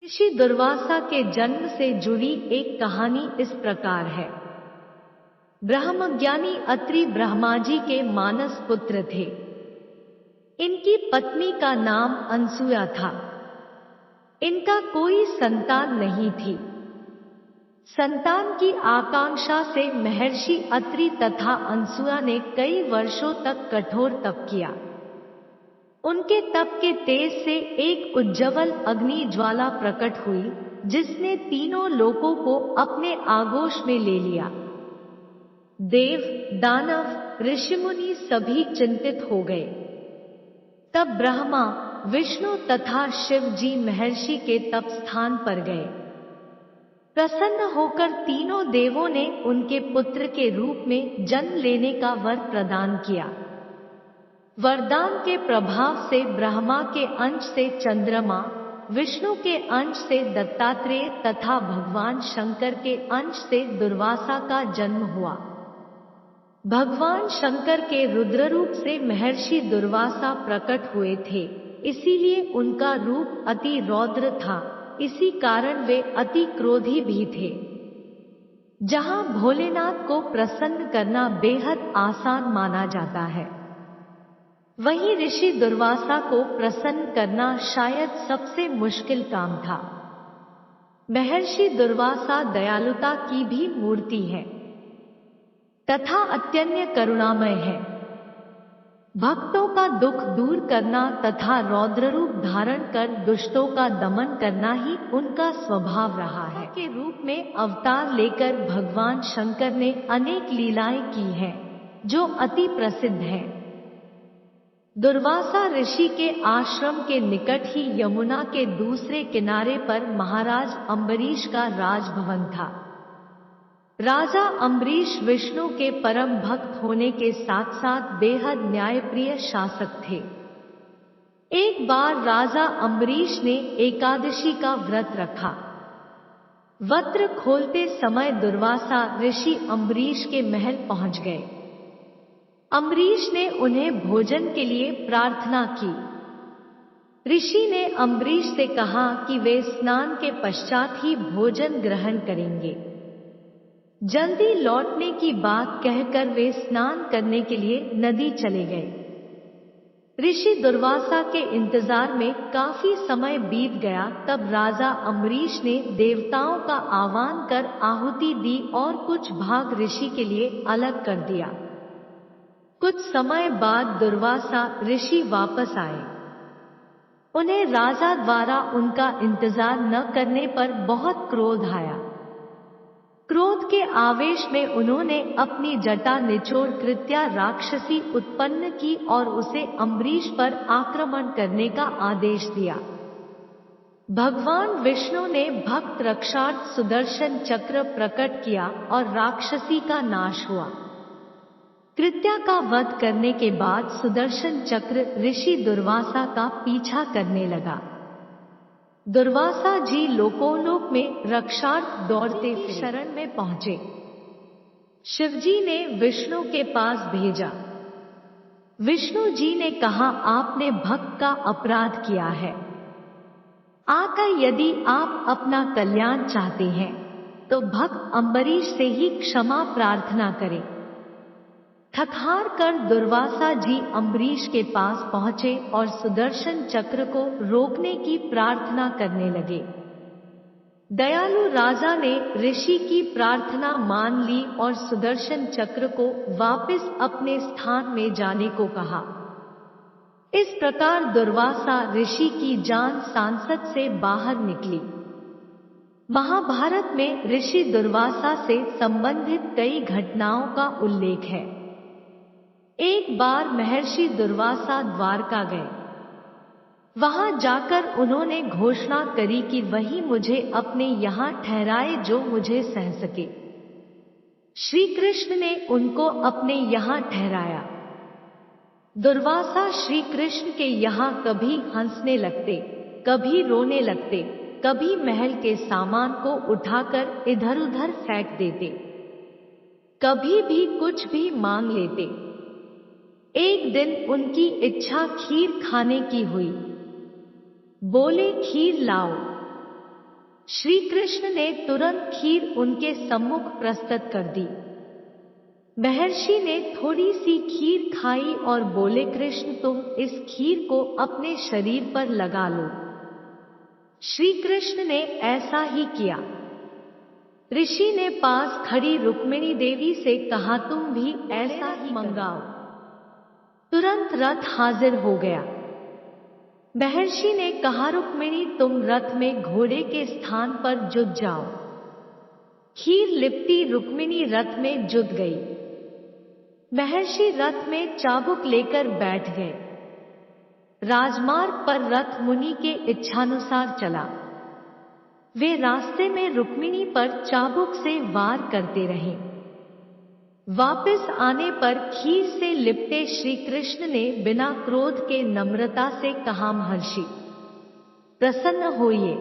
ऋषि दुर्वासा के जन्म से जुड़ी एक कहानी इस प्रकार है। ब्रह्मज्ञानी अत्रि ब्रह्माजी के मानस पुत्र थे। इनकी पत्नी का नाम अनसुया था। इनका कोई संतान नहीं थी। संतान की आकांक्षा से महर्षि अत्रि तथा अनसुया ने कई वर्षों तक कठोर तप किया। उनके तप के तेज से एक उज्ज्वल अग्नि ज्वाला प्रकट हुई, जिसने तीनों लोकों को अपने आगोश में ले लिया। देव, दानव, ऋषिमुनि सभी चिंतित हो गए। तब ब्रह्मा, विष्णु तथा शिव जी महर्षि के तप स्थान पर गए। प्रसन्न होकर तीनों देवों ने उनके पुत्र के रूप में जन्म लेने का वर प्रदान किया। वरदान के प्रभाव से ब्रह्मा के अंश से चंद्रमा, विष्णु के अंश से दत्तात्रेय तथा भगवान शंकर के अंश से दुर्वासा का जन्म हुआ। भगवान शंकर के रुद्र रूप से महर्षि दुर्वासा प्रकट हुए थे, इसीलिए उनका रूप अति रौद्र था। इसी कारण वे अति क्रोधी भी थे। जहां भोलेनाथ को प्रसन्न करना बेहद आसान माना जाता है, वहीं ऋषि दुर्वासा को प्रसन्न करना शायद सबसे मुश्किल काम था। महर्षि दुर्वासा दयालुता की भी मूर्ति है तथा अत्यंत करुणामय है। भक्तों का दुख दूर करना तथा रौद्र रूप धारण कर दुष्टों का दमन करना ही उनका स्वभाव रहा है। के रूप में अवतार लेकर भगवान शंकर ने अनेक लीलाएं की हैं, जो अति प्रसिद्ध हैं। दुर्वासा ऋषि के आश्रम के निकट ही यमुना के दूसरे किनारे पर महाराज अम्बरीश का राजभवन था। राजा अम्बरीश विष्णु के परम भक्त होने के साथ साथ बेहद न्यायप्रिय शासक थे। एक बार राजा अम्बरीश ने एकादशी का व्रत रखा। वस्त्र खोलते समय दुर्वासा ऋषि अम्बरीश के महल पहुंच गए। अम्बरीश ने उन्हें भोजन के लिए प्रार्थना की। ऋषि ने अम्बरीश से कहा कि वे स्नान के पश्चात ही भोजन ग्रहण करेंगे। जल्दी लौटने की बात कहकर वे स्नान करने के लिए नदी चले गए। ऋषि दुर्वासा के इंतजार में काफी समय बीत गया। तब राजा अम्बरीश ने देवताओं का आह्वान कर आहुति दी और कुछ भाग ऋषि के लिए अलग कर दिया। कुछ समय बाद दुर्वासा ऋषि वापस आए। उन्हें राजा द्वारा उनका इंतजार न करने पर बहुत क्रोध आया। क्रोध के आवेश में उन्होंने अपनी जटा निचोड़ कृत्या राक्षसी उत्पन्न की और उसे अम्बरीश पर आक्रमण करने का आदेश दिया। भगवान विष्णु ने भक्त रक्षार्थ सुदर्शन चक्र प्रकट किया और राक्षसी का नाश हुआ। कृत्या का वध करने के बाद सुदर्शन चक्र ऋषि दुर्वासा का पीछा करने लगा। दुर्वासा जी लोकोलोक में रक्षार्थ दौड़ते शरण में पहुंचे। शिवजी ने विष्णु के पास भेजा। विष्णु जी ने कहा, आपने भक्त का अपराध किया है। आकर यदि आप अपना कल्याण चाहते हैं तो भक्त अम्बरीश से ही क्षमा प्रार्थना करें। थकहार कर दुर्वासा जी अम्बरीश के पास पहुंचे और सुदर्शन चक्र को रोकने की प्रार्थना करने लगे। दयालु राजा ने ऋषि की प्रार्थना मान ली और सुदर्शन चक्र को वापस अपने स्थान में जाने को कहा। इस प्रकार दुर्वासा ऋषि की जान सांसत से बाहर निकली। महाभारत में ऋषि दुर्वासा से संबंधित कई घटनाओं का उल्लेख है। एक बार महर्षि दुर्वासा द्वारका गए। वहां जाकर उन्होंने घोषणा करी कि वही मुझे अपने यहाँ ठहराए जो मुझे सह सके। श्री कृष्ण ने उनको अपने यहाँ ठहराया। दुर्वासा श्री कृष्ण के यहाँ कभी हंसने लगते, कभी रोने लगते, कभी महल के सामान को उठाकर इधर उधर फेंक देते, कभी भी कुछ भी मांग लेते। एक दिन उनकी इच्छा खीर खाने की हुई। बोले, खीर लाओ। श्री कृष्ण ने तुरंत खीर उनके सम्मुख प्रस्तुत कर दी। महर्षि ने थोड़ी सी खीर खाई और बोले, कृष्ण तुम इस खीर को अपने शरीर पर लगा लो। श्री कृष्ण ने ऐसा ही किया। ऋषि ने पास खड़ी रुक्मिणी देवी से कहा, तुम भी ऐसा ही मंगाओ। तुरंत रथ हाजिर हो गया। महर्षि ने कहा, रुक्मिणी तुम रथ में घोड़े के स्थान पर जुट जाओ। खीर लिपटी रुक्मिणी रथ में जुट गई। महर्षि रथ में चाबुक लेकर बैठ गए। राजमार्ग पर रथ मुनि के इच्छानुसार चला। वे रास्ते में रुक्मिणी पर चाबुक से वार करते रहे। वापस आने पर खीर से लिपटे श्री कृष्ण ने बिना क्रोध के नम्रता से कहा, महर्षि प्रसन्न होइए।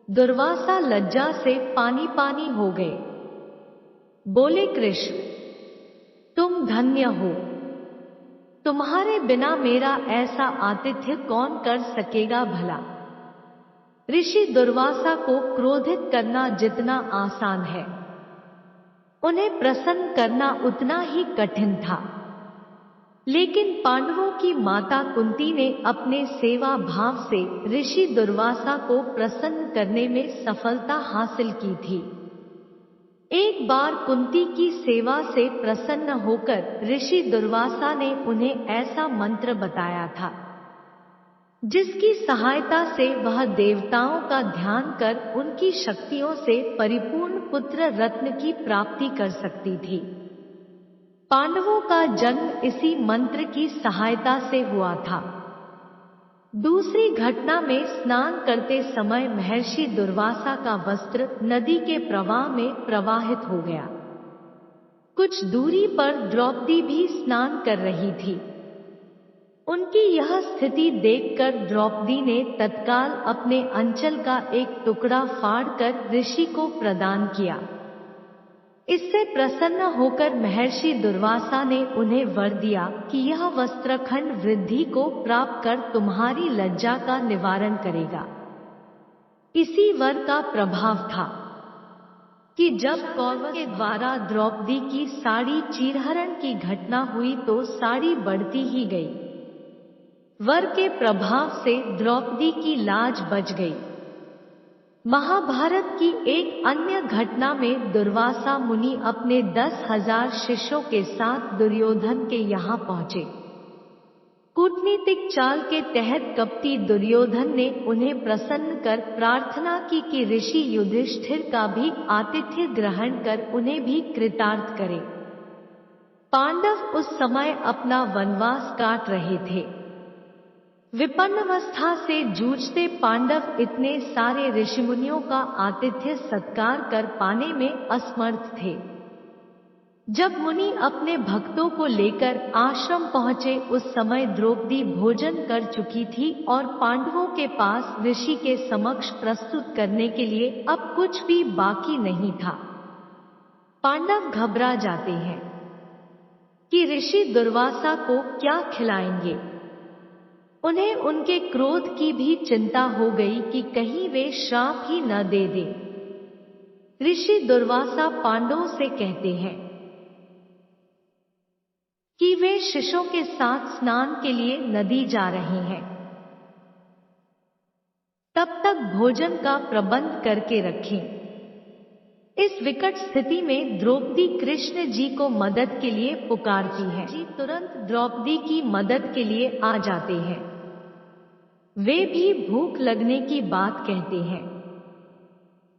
दुर्वासा लज्जा से पानी पानी हो गए। बोले, कृष्ण तुम धन्य हो। तुम्हारे बिना मेरा ऐसा आतिथ्य कौन कर सकेगा भला। ऋषि दुर्वासा को क्रोधित करना जितना आसान है, उन्हें प्रसन्न करना उतना ही कठिन था। लेकिन पांडवों की माता कुंती ने अपने सेवा भाव से ऋषि दुर्वासा को प्रसन्न करने में सफलता हासिल की थी। एक बार कुंती की सेवा से प्रसन्न होकर ऋषि दुर्वासा ने उन्हें ऐसा मंत्र बताया था, जिसकी सहायता से वह देवताओं का ध्यान कर उनकी शक्तियों से परिपूर्ण पुत्र रत्न की प्राप्ति कर सकती थी। पांडवों का जन्म इसी मंत्र की सहायता से हुआ था। दूसरी घटना में स्नान करते समय महर्षि दुर्वासा का वस्त्र नदी के प्रवाह में प्रवाहित हो गया। कुछ दूरी पर द्रौपदी भी स्नान कर रही थी। उनकी यह स्थिति देखकर द्रौपदी ने तत्काल अपने अंचल का एक टुकड़ा फाड़कर ऋषि को प्रदान किया। इससे प्रसन्न होकर महर्षि दुर्वासा ने उन्हें वर दिया कि यह वस्त्रखंड वृद्धि को प्राप्त कर तुम्हारी लज्जा का निवारण करेगा। इसी वर का प्रभाव था कि जब कौरवों के द्वारा द्रौपदी की साड़ी चीरहरण की घटना हुई तो साड़ी बढ़ती ही गई। वर के प्रभाव से द्रौपदी की लाज बच गई। महाभारत की एक अन्य घटना में दुर्वासा मुनि अपने 10,000 शिष्यों के साथ दुर्योधन के यहाँ पहुँचे। कूटनीतिक चाल के तहत कपटी दुर्योधन ने उन्हें प्रसन्न कर प्रार्थना की कि ऋषि युधिष्ठिर का भी आतिथ्य ग्रहण कर उन्हें भी कृतार्थ करें। पांडव उस समय अपना वनवास काट रहे थे। विपन्नावस्था से जूझते पांडव इतने सारे ऋषिमुनियों का आतिथ्य सत्कार कर पाने में असमर्थ थे। जब मुनि अपने भक्तों को लेकर आश्रम पहुंचे उस समय द्रौपदी भोजन कर चुकी थी और पांडवों के पास ऋषि के समक्ष प्रस्तुत करने के लिए अब कुछ भी बाकी नहीं था। पांडव घबरा जाते हैं कि ऋषि दुर्वासा को क्या खिलाएंगे। उन्हें उनके क्रोध की भी चिंता हो गई कि कहीं वे श्राप ही न दे दें। ऋषि दुर्वासा पांडवों से कहते हैं कि वे शिष्यों के साथ स्नान के लिए नदी जा रहे हैं। तब तक भोजन का प्रबंध करके रखें। इस विकट स्थिति में द्रौपदी कृष्ण जी को मदद के लिए पुकारती है। जी तुरंत द्रौपदी की मदद के लिए आ जाते हैं। वे भी भूख लगने की बात कहते हैं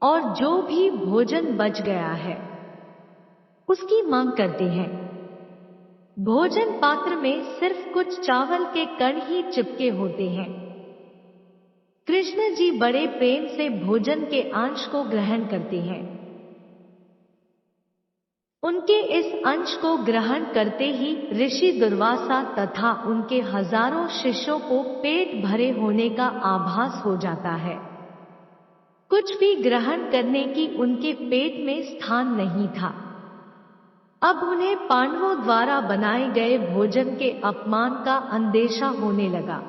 और जो भी भोजन बच गया है उसकी मांग करते हैं। भोजन पात्र में सिर्फ कुछ चावल के कण ही चिपके होते हैं। कृष्ण जी बड़े प्रेम से भोजन के अंश को ग्रहण करते हैं। उनके इस अंश को ग्रहण करते ही ऋषि दुर्वासा तथा उनके हजारों शिष्यों को पेट भरे होने का आभास हो जाता है। कुछ भी ग्रहण करने की उनके पेट में स्थान नहीं था। अब उन्हें पांडवों द्वारा बनाए गए भोजन के अपमान का अंदेशा होने लगा।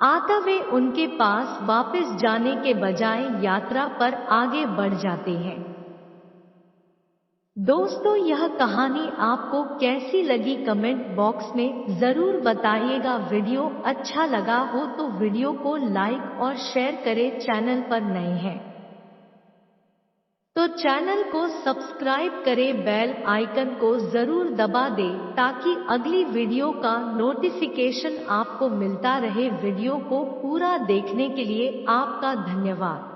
अतः वे उनके पास वापस जाने के बजाय यात्रा पर आगे बढ़ जाते हैं। दोस्तों, यह कहानी आपको कैसी लगी कमेंट बॉक्स में जरूर बताइएगा। वीडियो अच्छा लगा हो तो वीडियो को लाइक और शेयर करें। चैनल पर नए हैं तो चैनल को सब्सक्राइब करें, बेल आइकन को जरूर दबा दें ताकि अगली वीडियो का नोटिफिकेशन आपको मिलता रहे। वीडियो को पूरा देखने के लिए आपका धन्यवाद।